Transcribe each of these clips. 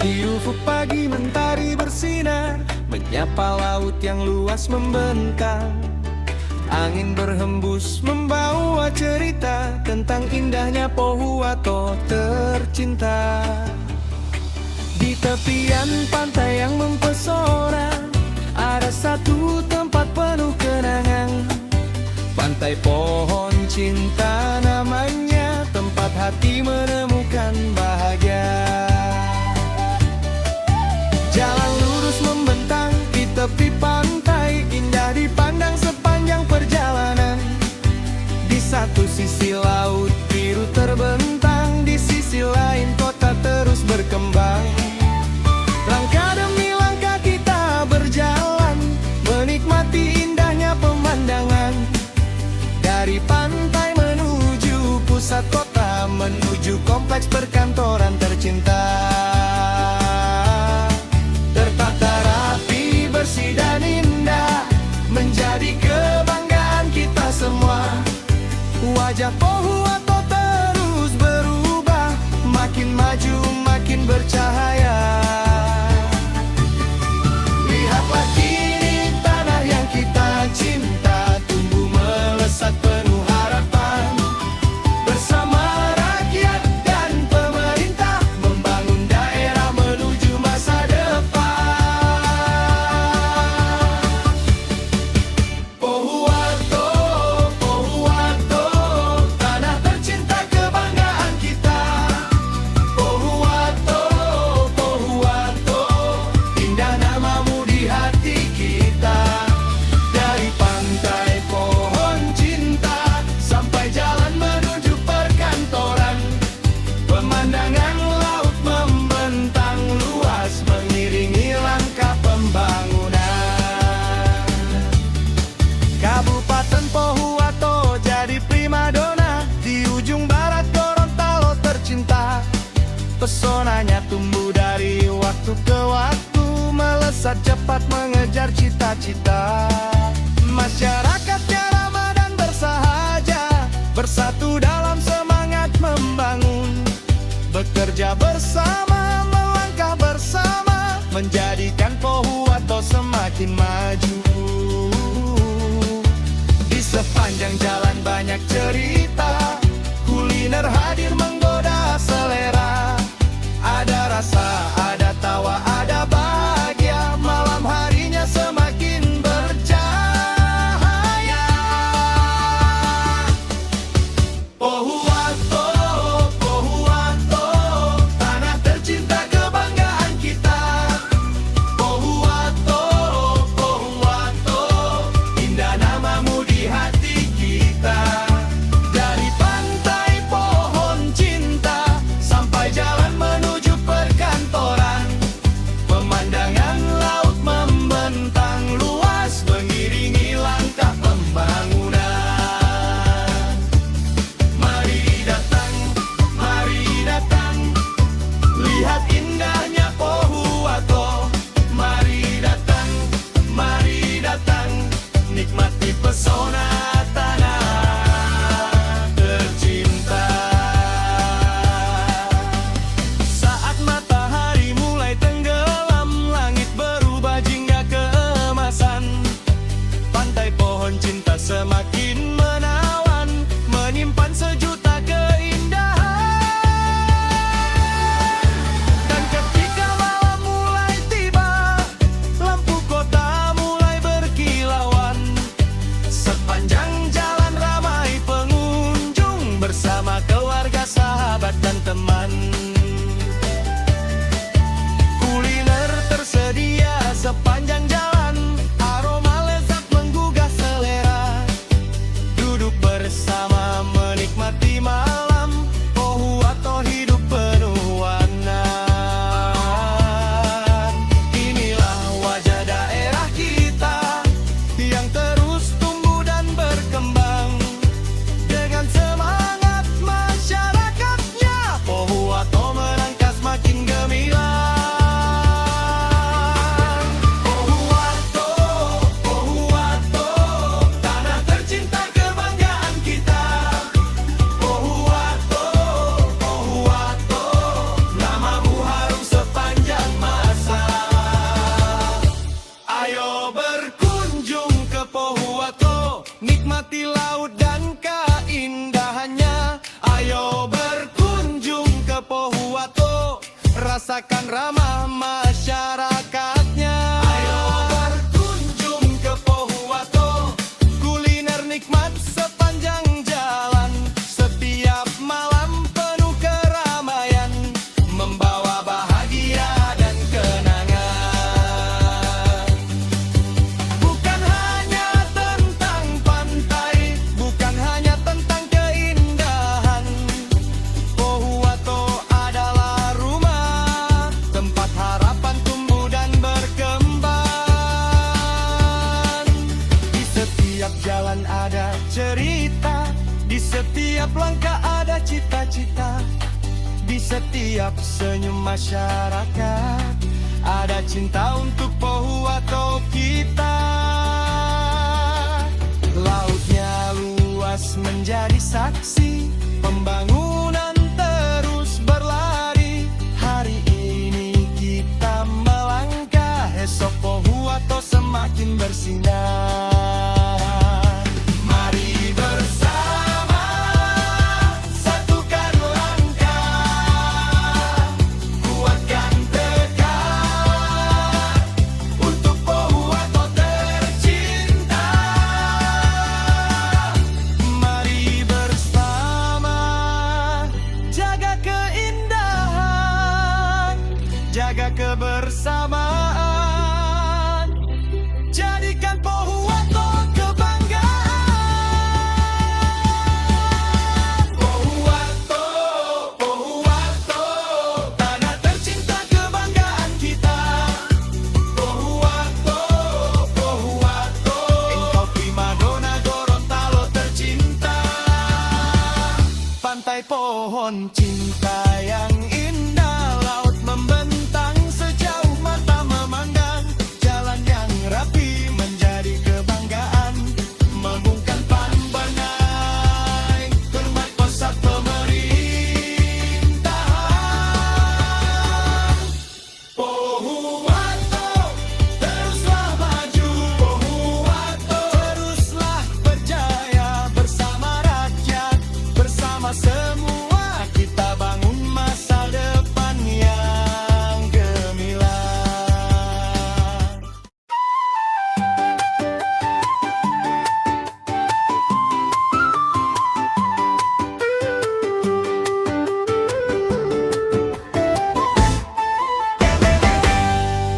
Di ufuk pagi mentari bersinar, menyapa laut yang luas membentang. Angin berhembus membawa cerita tentang indahnya Pohuwato tercinta. Di tepian pantai yang mempesona, ada satu tempat penuh kenangan. Pantai Pohon Cinta namanya, tempat hati menemukan bahagia. Jalan lurus membentang di tepi pantai, indah dipandang sepanjang perjalanan. Di satu sisi laut biru terbentang, di sisi lain kota terus berkembang. Langkah demi langkah kita berjalan, menikmati indahnya pemandangan. Dari pantai menuju pusat kota, menuju kompleks perkantoran tercinta. Tertata rapi, bersih dan indah, menjadi kebanggaan kita semua. Wajah Pohuwato terus berubah, makin maju, makin bercahaya. Lihatlah kini tanah yang kita cinta tumbuh melesat penuh harapan. Bersama rakyat dan pemerintah, membangun daerah menuju masa depan. Pohuwato, Pohuwato, tanah tercinta kebanggaan kita. Pohuwato, Pohuwato, indah namamu di hati kita. Dari pantai Pohon Cinta sampai jalan menuju perkantoran, pemandangan laut membentang luas mengiringi langkah pembangunan. Kabupaten Pohuwato jadi primadona di ujung barat Gorontalo tercinta. Pesonanya tumbuh dari waktu ke waktu, melesat cepat mengejar cita-cita. Masyarakatnya ramah dan bersahaja, bersatu dalam semangat membangun. Bekerja bersama, melangkah bersama, menjadikan Pohuwato semakin maju. Di sepanjang jalan banyak cerita, kuliner hadir menggoda selera. Ada rasa, ada tawa, ada bahagia, malam harinya semakin bercahaya. Pohuwato, Pohuwato, tanah tercinta kebanggaan kita. Pohuwato, Pohuwato, indah namamu di hati kita. Dari pantai Pohon Cinta sampai jalan menuju perkantoran, nikmati laut dan keindahannya. Ayo berkunjung ke Pohuwato, rasakan ramah masyarakatnya. Ayo berkunjung ke Pohuwato, kuliner nikmat sepanjang jalan. Setiap malam penuh keramaian, membawa bahagia dan kenangan. Bukan hanya tentang pantai, bukan hanya tentang keindahan. Pohuwato adalah rumah, tempat harapan tumbuh dan berkembang. Di setiap jalan ada cerita, di setiap langkah ada cita-cita, di setiap senyum masyarakat ada cinta untuk Pohuwato kita. Lautnya luas menjadi saksi, pembangunan terus berlari. Hari ini kita melangkah, esok Pohuwato semakin bersinar. Mari bersama satukan langkah, kuatkan tekad untuk Pohuwato tercinta. Mari bersama jaga keindahan, jaga kebersamaan, jadikan Pohuwato kebanggaan. Pohuwato, Pohuwato, tanah tercinta kebanggaan kita. Pohuwato, Pohuwato, engkau primadona Gorontalo tercinta. Pantai pohon cinta yang indah, laut membentang sejauh mata memandang. Jalan yang rapi menjadi kebanggaan, membungkam Panbanai, hormat pusat pemerintahan. Pohuwato, teruslah maju. Pohuwato, teruslah berjaya. Bersama rakyat, bersama semua, kita bangun masa depan yang gemilang.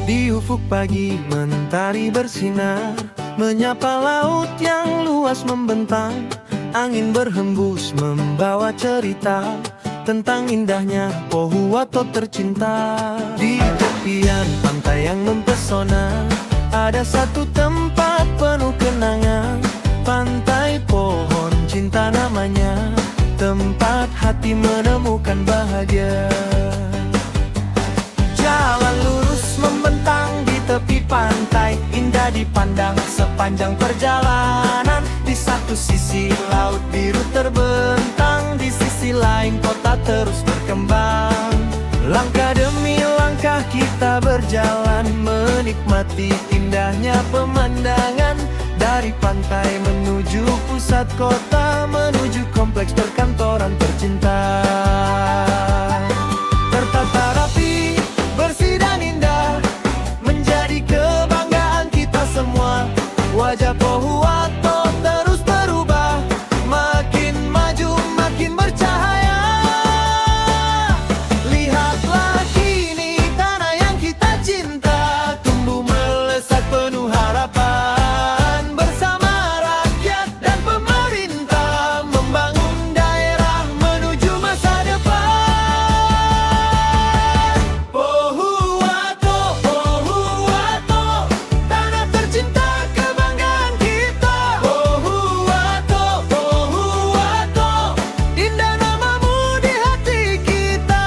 Di ufuk pagi mentari bersinar, menyapa laut yang luas membentang. Angin berhembus membawa cerita tentang indahnya Pohuwato tercinta. Di tepian pantai yang mempesona, ada satu tempat penuh kenangan. Pantai pohon cinta namanya, tempat hati menemukan bahagia. Jalan lurus membentang di tepi pantai, indah dipandang sepanjang perjalanan. Di satu sisi laut biru terbentang, di sisi lain kota terus berkembang. Langkah demi langkah kita berjalan, menikmati indahnya pemandangan. Dari pantai menuju pusat kota, menuju kompleks perkantoran tercinta. Tertata rapi, bersih dan indah, menjadi kebanggaan kita semua. Wajah Pohuwato terus berubah, makin maju, makin bercahaya. Lihatlah kini tanah yang kita cinta, tumbuh melesat penuh harapan. Bersama rakyat dan pemerintah, membangun daerah menuju masa depan. Pohuwato, Pohuwato, tanah tercinta kebanggaan kita. Pohuwato, Pohuwato, indah namamu di hati kita.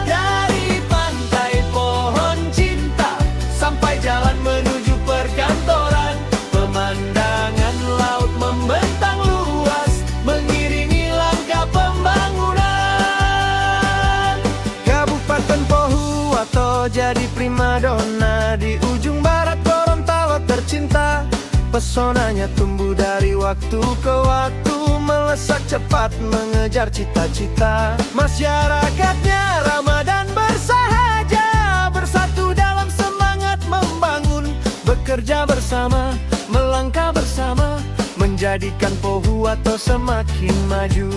Dari pantai pohon cinta sampai jalan menuju perkantoran, pemandangan laut membentang luas, mengiringi langkah pembangunan. Kabupaten Pohuwato jadi primadona di ujung barat Gorontalo tercinta. Pesonanya tumbuh dari waktu ke waktu, melesat cepat mengejar cita-cita. Masyarakatnya ramah dan bersahaja, bersatu dalam semangat membangun. Bekerja bersama, melangkah bersama, menjadikan Pohuwato semakin maju.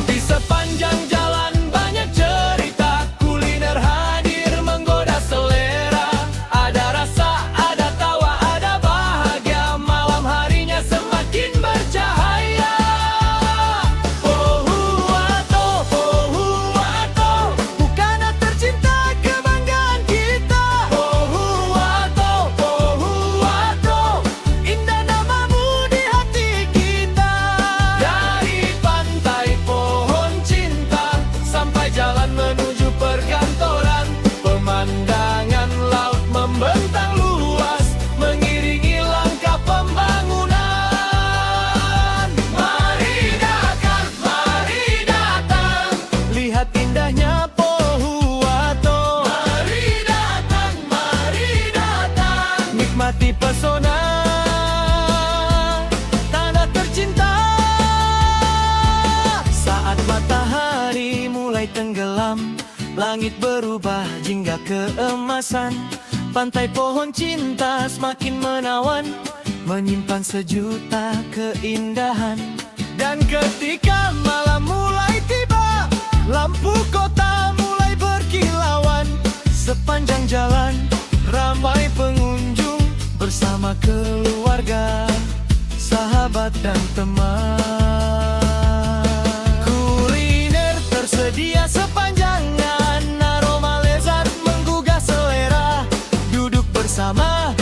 Di sepanjang jalan banyak cerita, kuliner hadir menggoda selera. Ada rasa, ada tawa, ada bahagia, malam harinya semakin bercahaya. Pohuwato, Pohuwato, Bukana tercinta, kebanggaan kita. Pohuwato, Pohuwato, indah namamu di hati kita. Dari pantai pohon cinta sampai jalan menuju perkantoran, pemandangan laut membentang luas, mengiringi langkah pembangunan. Mari datang, lihat indahnya Pohuwato. Mari datang, nikmati pesona tanah tercinta. Saat matahari mulai tenggelam, langit berubah jingga keemasan. Pantai pohon cinta semakin menawan, menyimpan sejuta keindahan. Dan ketika malam mulai tiba, lampu kota mulai berkilauan. Sepanjang jalan ramai pengunjung, bersama keluarga, sahabat dan teman. Kuliner tersedia sepanjangan, aroma lezat menggugah selera. Duduk bersama,